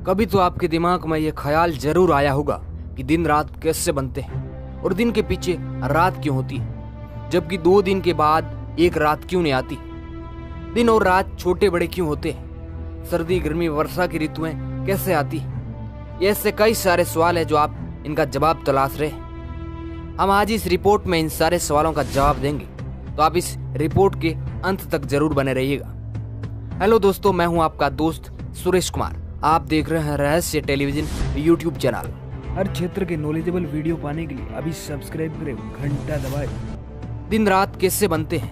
कभी तो आपके दिमाग में ये ख्याल जरूर आया होगा कि दिन रात कैसे बनते हैं और दिन के पीछे रात क्यों होती है, जबकि 2 दिन के बाद एक रात क्यों नहीं आती। दिन और रात छोटे बड़े क्यों होते हैं, सर्दी गर्मी वर्षा की ऋतुएं कैसे आती हैं। ये ऐसे कई सारे सवाल है जो आप इनका जवाब तलाश रहे हैं। हम आज इस रिपोर्ट में इन सारे सवालों का जवाब देंगे, तो आप इस रिपोर्ट के अंत तक जरूर बने रहिएगा। हेलो दोस्तों, मैं हूं आपका दोस्त सुरेश कुमार। आप देख रहे हैं रहस्य टेलीविजन यूट्यूब चैनल। हर क्षेत्र के नॉलेजेबल वीडियो पाने के लिए अभी सब्सक्राइब करें, घंटा दबाएं। दिन रात कैसे बनते हैं?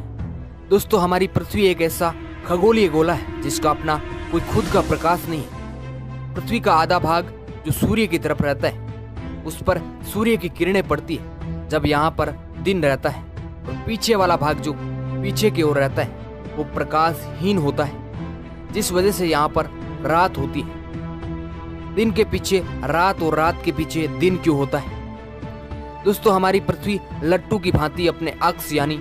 दोस्तों, हमारी पृथ्वी एक ऐसा खगोलीय गोला है जिसका अपना कोई खुद का प्रकाश नहीं है। पृथ्वी का आधा भाग जो सूर्य की तरफ रहता है, उस पर सूर्य की किरणें पड़ती है जब यहाँ पर दिन रहता है, और पीछे वाला भाग जो पीछे की ओर रहता है वो प्रकाशहीन होता है, जिस वजह से यहाँ पर रात होती है। दिन के पीछे रात और रात के पीछे दिन क्यों होता है? दोस्तों, हमारी पृथ्वी लट्टू की भांति अपने अक्ष यानी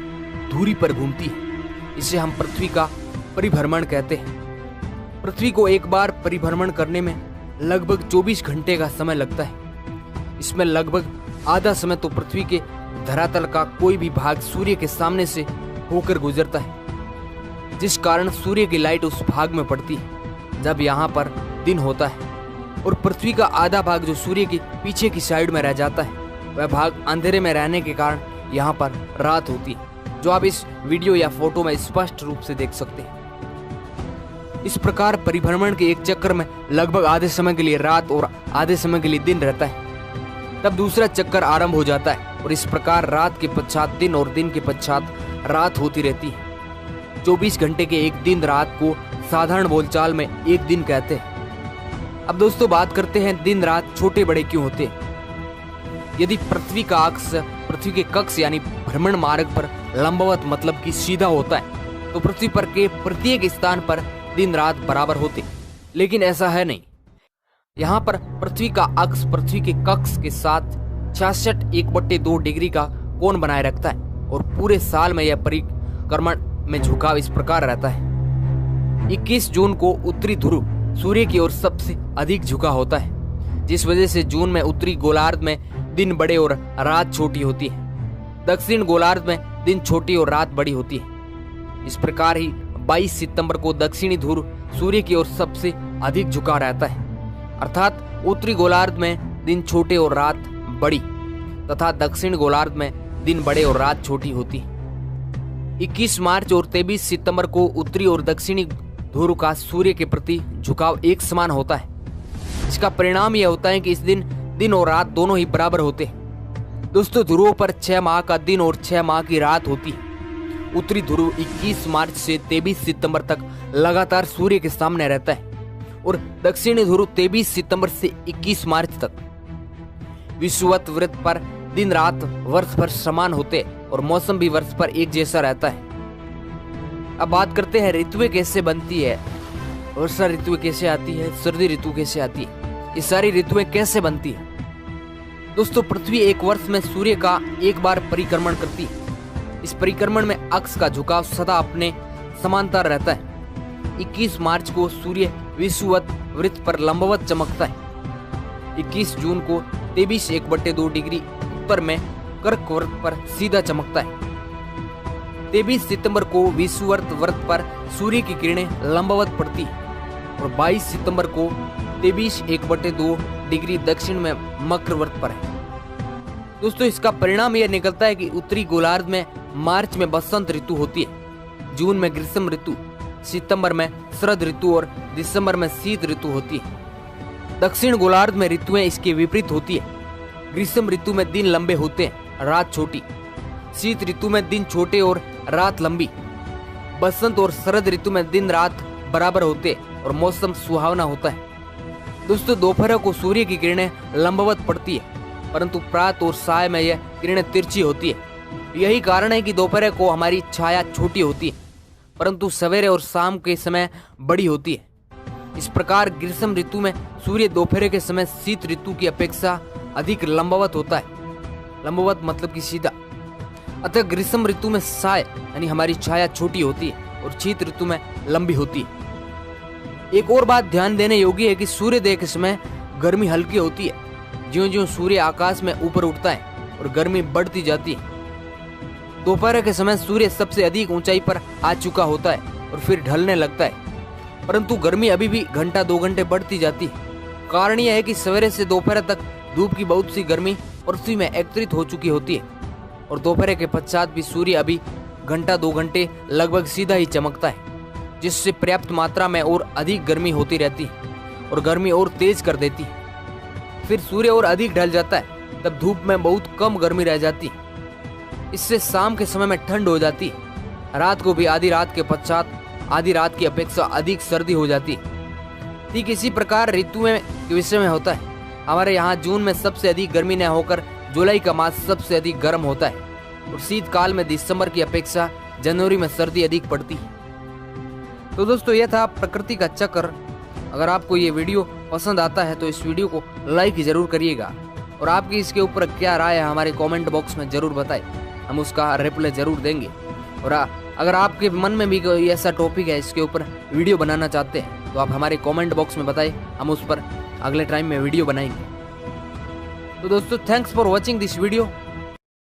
धुरी पर घूमती है। इसे हम पृथ्वी का परिभ्रमण कहते हैं। पृथ्वी को एक बार परिभ्रमण करने में लगभग 24 घंटे का समय लगता है। इसमें लगभग आधा समय तो पृथ्वी के धरातल का कोई भी भाग सूर्य के सामने से होकर गुजरता है, जिस कारण सूर्य की लाइट उस भाग में पड़ती है जब यहाँ पर दिन होता है, और पृथ्वी का आधा भाग जो सूर्य के पीछे की साइड में रह जाता है, वह भाग अंधेरे में रहने के कारण यहाँ पर रात होती है, जो आप इस वीडियो या फोटो में स्पष्ट रूप से देख सकते हैं। इस प्रकार परिभ्रमण के एक चक्कर में लगभग आधे समय के लिए रात और आधे समय के लिए दिन रहता है। तब दूसरा चक्कर आरंभ हो जाता है, और इस प्रकार रात के पश्चात दिन और दिन के पश्चात रात होती रहती है। 24 घंटे के एक दिन रात को साधारण बोलचाल में एक दिन कहते हैं। अब दोस्तों, बात करते हैं दिन रात छोटे बड़े क्यों होते हैं। यदि पृथ्वी का अक्ष पृथ्वी के कक्ष यानी भ्रमण मार्ग पर लंबवत मतलब कि सीधा होता है, तो पृथ्वी पर के प्रत्येक स्थान पर दिन रात बराबर होते, लेकिन ऐसा है नहीं। यहाँ पर पृथ्वी का अक्ष पृथ्वी के कक्ष के साथ 66.1/2 डिग्री का कोण बनाए रखता है, और पूरे साल में यह परिक्रमण में झुकाव इस प्रकार रहता है। 21 जून को उत्तरी ध्रुव सूर्य की ओर सबसे अधिक झुका होता है, जिस वजह से जून में उत्तरी गोलार्ध में दिन बड़े और रात छोटी होती है। दक्षिण गोलार्ध में दिन छोटी और रात बड़ी होती है। इस प्रकार ही 22 सितंबर को दक्षिणी ध्रुव सूर्य की ओर सबसे अधिक झुका रहता है, अर्थात उत्तरी गोलार्ध में दिन छोटे और रात बड़ी, तथा दक्षिण गोलार्ध में दिन बड़े और रात छोटी होती है। 21 मार्च और 23 सितंबर को उत्तरी और दक्षिणी ध्रुव का सूर्य के प्रति झुकाव एक समान होता है। इसका परिणाम यह होता है कि इस दिन दिन और रात दोनों ही बराबर होते हैं। दोस्तों, ध्रुवों पर 6 माह का दिन और 6 माह की रात होती है। उत्तरी ध्रुव 21 मार्च से 23 सितंबर तक लगातार सूर्य के सामने रहता है, और दक्षिणी ध्रुव 23 सितंबर से 21 मार्च तक। विषुवत वृत्त पर दिन रात वर्ष भर समान होते, और मौसम भी वर्ष पर एक जैसा रहता है। अब बात करते हैं ऋतुएं कैसे बनती है। वर्षा ऋतु कैसे आती है, सर्दी ऋतु कैसे आती है, ये सारी ऋतुएं कैसे बनती है। दोस्तों, पृथ्वी एक वर्ष में सूर्य का एक बार परिक्रमण करती है। इस परिक्रमण में अक्ष का झुकाव सदा अपने समांतर रहता है। 21 मार्च को सूर्य विषुवत वृत्त पर लंबवत चमकता है। 21 जून को 23.1/2 डिग्री उत्तर में कर्क वृत्त पर सीधा चमकता है। 23 सितंबर को विषुवत वृत्त पर सूर्य की किरणें लंबवत पड़ती है, और 22 सितंबर को 23.1/2 डिग्री दक्षिण में मकर वृत्त पर है। दोस्तों, इसका परिणाम यह निकलता है कि उत्तरी गोलार्ध में मार्च में बसंत ऋतु होती है, जून में ग्रीष्म ऋतु, सितंबर में शरद ऋतु और दिसंबर में शीत ऋतु होती है। दक्षिण गोलार्ध में ऋतुएं इसके विपरीत होती है। ग्रीष्म ऋतु में दिन लंबे होते हैं, रात छोटी। शीत ऋतु में दिन छोटे और रात लंबी। बसंत और शरद ऋतु में दिन रात बराबर होते और मौसम सुहावना होता है। दोस्तों, दोपहर को सूर्य की किरणें लंबवत पड़ती है, परंतु प्रातः और साय में यह किरणें तिरछी होती है। यही कारण है कि दोपहर को हमारी छाया छोटी होती है, परंतु सवेरे और शाम के समय बड़ी होती है। इस प्रकार ग्रीष्म ऋतु में सूर्य दोपहर के समय शीत ऋतु की अपेक्षा अधिक लंबवत होता है। लंबवत मतलब कि सीधा। अतः ग्रीष्म ऋतु में साय यानी हमारी छाया छोटी होती है, और शीत ऋतु में लंबी होती है। एक और बात ध्यान देने योग्य है कि सूर्योदय के समय गर्मी हल्की होती है। ज्यों-ज्यों सूर्य आकाश में ऊपर उठता है और गर्मी बढ़ती जाती है। दोपहर के समय सूर्य सबसे अधिक ऊंचाई पर आ चुका होता है और फिर ढलने लगता है, परंतु गर्मी अभी भी घंटा 2 घंटे बढ़ती जाती है। कारण यह है कि सवेरे से दोपहर तक धूप की बहुत सी गर्मी पृथ्वी में एकत्रित हो चुकी होती है और दोपहर के पश्चात भी सूर्य अभी घंटा 2 घंटे लगभग सीधा ही चमकता है, जिससे पर्याप्त मात्रा में और अधिक गर्मी होती रहती है और गर्मी और तेज कर देती है। फिर सूर्य और अधिक ढल जाता है, तब धूप में बहुत कम गर्मी रह जाती है। इससे शाम के समय में ठंड हो जाती है। रात को भी आधी रात के पश्चात आधी रात की अपेक्षा अधिक सर्दी हो जाती है। ठीक इसी प्रकार ऋतुओं के विषय में होता है। हमारे यहाँ जून में सबसे अधिक गर्मी न होकर जुलाई का मास सबसे अधिक गर्म होता है और शीतकाल में दिसंबर की अपेक्षा जनवरी में सर्दी अधिक पड़ती है। तो दोस्तों, यह था प्रकृति का चक्र। अगर आपको ये वीडियो पसंद आता है तो इस वीडियो को लाइक जरूर करिएगा और आपकी इसके ऊपर क्या राय है हमारे कमेंट बॉक्स में जरूर बताएं, हम उसका रिप्लाई जरूर देंगे। और अगर आपके मन में भी कोई ऐसा टॉपिक है इसके ऊपर वीडियो बनाना चाहते हैं तो आप हमारे कमेंट बॉक्स में बताएं, हम उस पर अगले टाइम में वीडियो बनाएंगे। तो दोस्तों, thanks for watching this video.